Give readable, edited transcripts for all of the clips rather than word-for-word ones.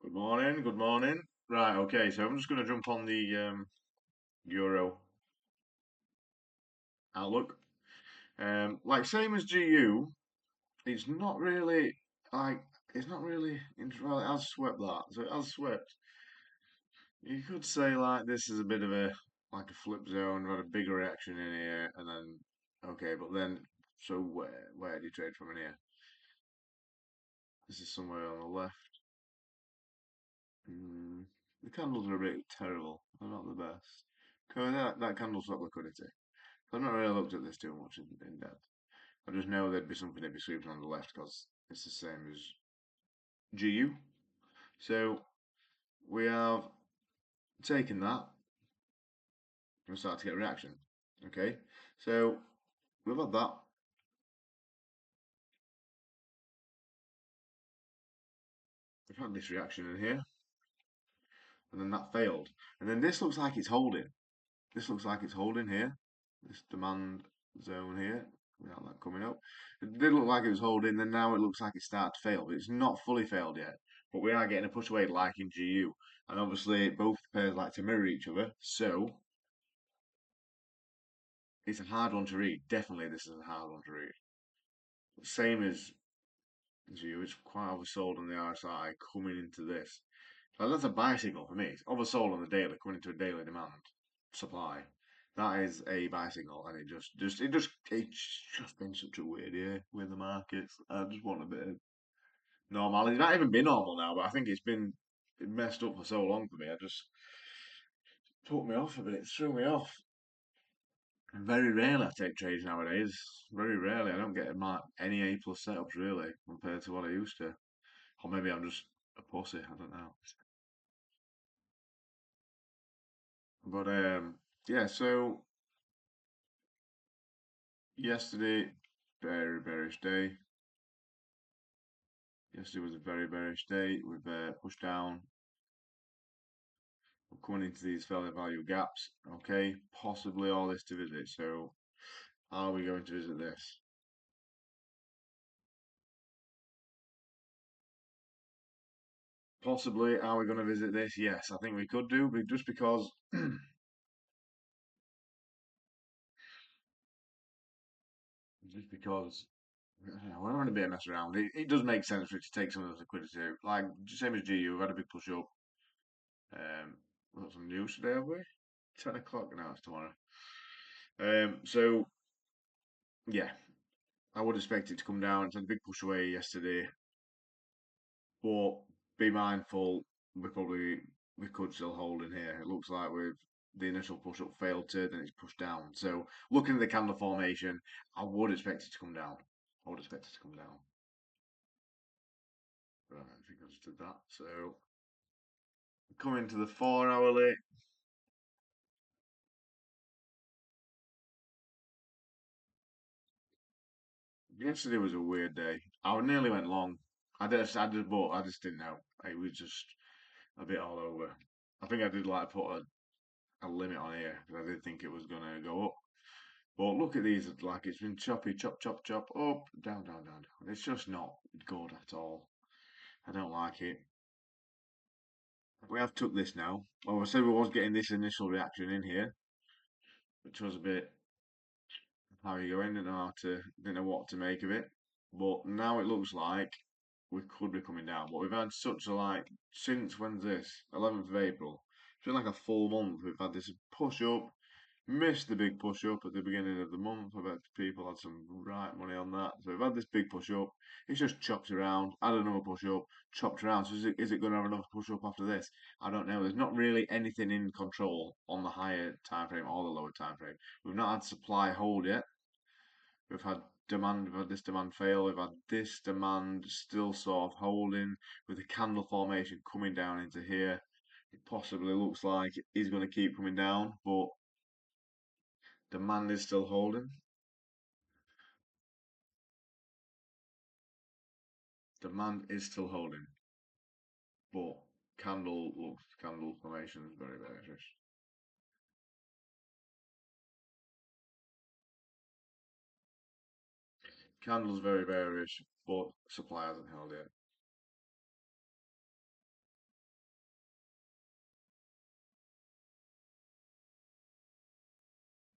Good morning, good morning. Right, okay, so I'm just going to jump on the Euro Outlook. Like same as GU, it's not really like it's not really well, it has swept that. So it has swept. You could say like this is a bit of a like a flip zone, had a bigger reaction in here, and then okay, but then so where do you trade from in here? This is somewhere on the left. Mm, the candles are a bit terrible. They're not the best. That candle's not liquidity. I've not really looked at this too much in depth. I just know there'd be something that'd be sweeping on the left because it's the same as GU. So we have taken that and started to get a reaction. Okay, so we've had that. We've had this reaction in here, and then that failed. And then this looks like it's holding. This looks like it's holding here. This demand zone here. Without that coming up. It did look like it was holding, then now it looks like it's started to fail, but it's not fully failed yet. But we are getting a push away like in GU. And obviously both pairs like to mirror each other, so it's a hard one to read. Definitely this is a hard one to read. Same as GU, it's quite oversold on the RSI coming into this. So that's a buy signal for me. It's oversold on the daily, coming into a daily demand supply. That is a buy signal, and it's just been such a weird year with the markets. I just want a bit of normal. It's not even been normal now, but I think it's been messed up for so long for me. I just took me off a bit. It threw me off. Very rarely I take trades nowadays. Very rarely. I don't get any A plus setups really compared to what I used to. Or maybe I'm just a pussy. I don't know. But yeah. So yesterday, very bearish day. Yesterday was a very bearish day. We've pushed down. We're coming into these fair value gaps. Okay, possibly all this to visit. So, are we going to visit this? Possibly. Are we going to visit this? Yes, I think we could do, but just because, just because we're having a bit of mess around. It does make sense for it to take some of the liquidity. Like same as GU, we've had a big push up. We've got some news today, have we? 10 o'clock now. It's tomorrow. So yeah, I would expect it to come down. It's had a big push away yesterday. But be mindful, we could still hold in here. It looks like we've the initial push up failed to, then it's pushed down. So looking at the candle formation, I would expect it to come down. I would expect it to come down. Right, I think I just did that. So coming to the 4 hourly. Yesterday was a weird day. I nearly went long. I just didn't know. It was just a bit all over. I think I did like put a limit on here because I did think it was gonna go up. But look at these, like it's been choppy, chop, chop, chop, up, down, down, down, down. It's just not good at all. I don't like it. We have took this now. Oh, I said we was getting this initial reaction in here, which was a bit how you go in, didn't know what to make of it. But now it looks like we could be coming down. But we've had such a like since when's this? 11th of April. It's been like a full month. We've had this push up, missed the big push up at the beginning of the month. I bet people had some right money on that. So we've had this big push up. It's just chopped around, had another push up, chopped around. So is it going to have another push up after this? I don't know. There's not really anything in control on the higher time frame or the lower time frame. We've not had supply hold yet. We've had this demand fail. We've had this demand still sort of holding with the candle formation coming down into here. It possibly looks like it is going to keep coming down, but demand is still holding. Demand is still holding, but candle formation is very bearish. Candle's very bearish, but supply hasn't held yet.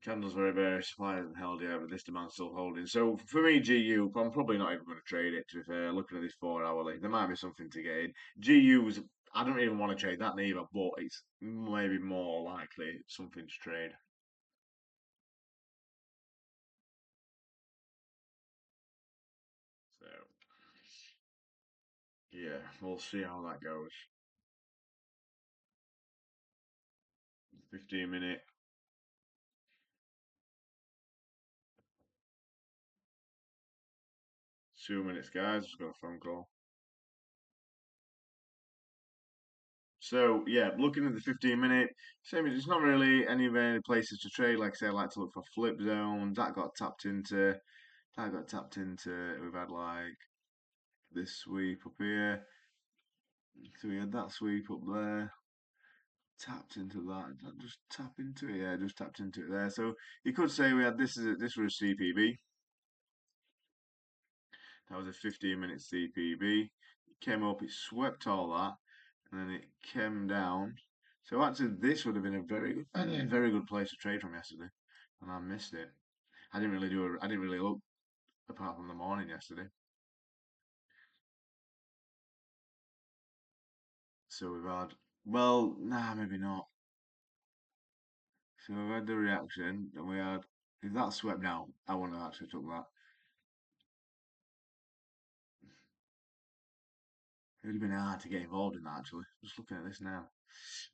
Candles very bearish. Supply hasn't held yet, but this demand's still holding. So for me, GU, I'm probably not even going to trade it. To be fair, looking at this 4 hourly, there might be something to get in. GU's, I don't even want to trade that neither, but it's maybe more likely something to trade. So yeah, we'll see how that goes. 15 minute. 2 minutes, guys. Just got a phone call. So yeah, looking at the 15 minute, same. It's not really any places to trade. Like I say, I like to look for flip zones. That got tapped into. That got tapped into. We've had like this sweep up here. So we had that sweep up there. Tapped into that. Just tap into it. Yeah, just tapped into it there. So you could say we had this was a CPB. That was a 15 minute CPB. It came up, it swept all that, and then it came down. So actually, this would have been a very good place to trade from yesterday, and I missed it. I didn't really look apart from the morning yesterday. So we've had, well, nah, maybe not. So we've had the reaction, and we had, if that swept now, I wouldn't have actually took that. It would have been hard to get involved in that, actually. Just looking at this now.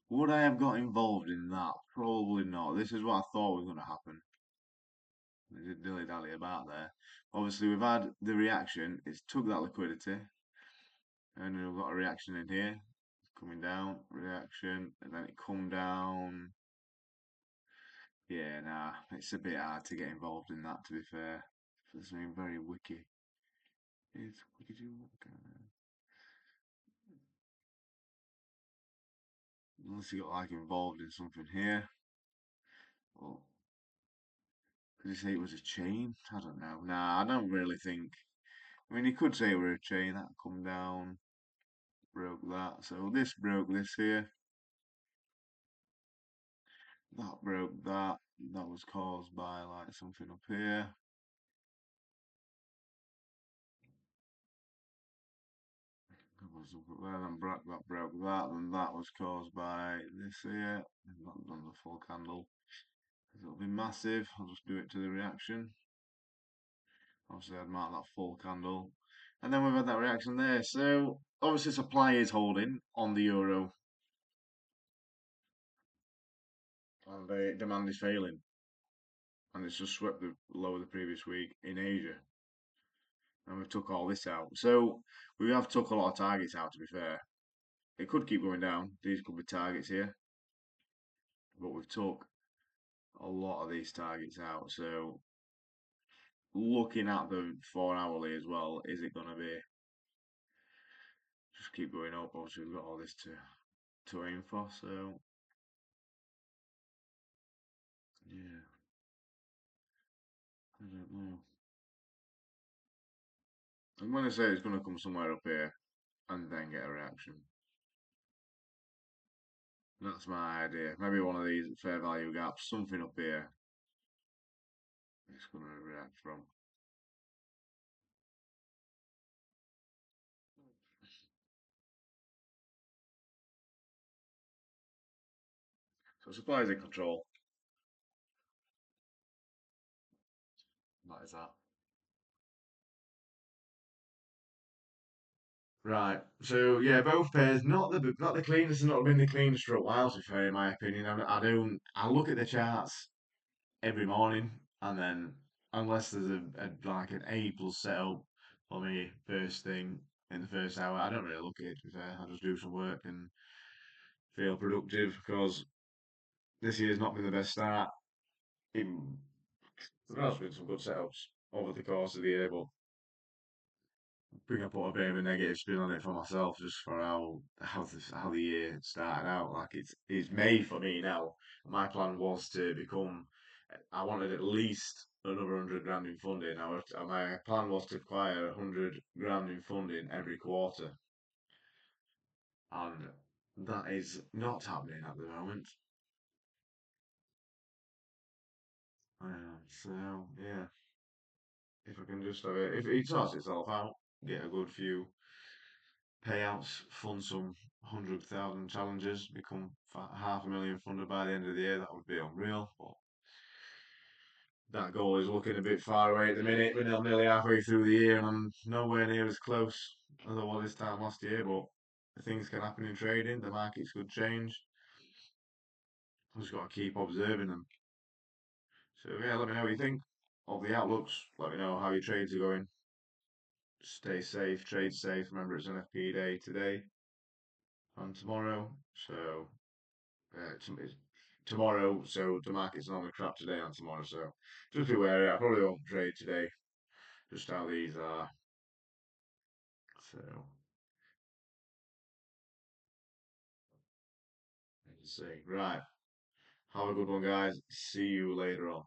Would I have got involved in that? Probably not. This is what I thought was going to happen. They did dilly-dally about there. Obviously, we've had the reaction. It's took that liquidity. And we've got a reaction in here. Coming down. Reaction. And then it come down. Yeah, nah. It's a bit hard to get involved in that, to be fair. It's something very wiki. It's wiki. Unless you got like involved in something here. Well, could you say it was a chain? I don't know. Nah, I don't really think. I mean, you could say we're a chain that come down, broke that. So this broke this here. That broke that. That was caused by like something up here. That was up there, then broke that, and that was caused by this here. I've not done the full candle. It'll be massive. I'll just do it to the reaction. Obviously, I'd mark that full candle. And then we've had that reaction there. So obviously supply is holding on the euro and the demand is failing. And it's just swept the low of the previous week in Asia. And we took all this out. So we have took a lot of targets out, to be fair. It could keep going down. These could be targets here. But we've took a lot of these targets out. So looking at the 4 hourly as well, is it going to be just keep going up? Obviously, we've got all this to aim for. So yeah, I don't know. I'm going to say it's going to come somewhere up here and then get a reaction. That's my idea. Maybe one of these fair value gaps, something up here. It's going to react from. So supply is in control. That is that. Right. So yeah, both pairs not the cleanest and not been the cleanest for a while, to be fair, in my opinion. I look at the charts every morning and then unless there's a like an A plus setup for me first thing in the first hour, I don't really look at it, to be fair. I just do some work and feel productive because this year's not been the best start. There has been some good setups over the course of the year, but bring up a bit of a negative spin on it for myself, just for how the year started out. Like it's May for me now. My plan was to become. I wanted at least another 100 grand in funding. My plan was to acquire 100 grand in funding every quarter, and that is not happening at the moment. So yeah, if I can just have it, if it sorts itself out, get a good few payouts, fund some 100,000 challenges, become 500,000 funded by the end of the year, that would be unreal. But that goal is looking a bit far away at the minute. We're nearly halfway through the year and I'm nowhere near as close as I was this time last year, but things can happen in trading, the markets could change. I've just got to keep observing them. So yeah, let me know what you think of the outlooks. Let me know how your trades are going. Stay safe, trade safe. Remember, it's NFP day today and tomorrow. So tomorrow, so the market's normally crap today and tomorrow. So just be wary. I probably won't trade today. Just how these are. So let's see. Right. Have a good one, guys. See you later on.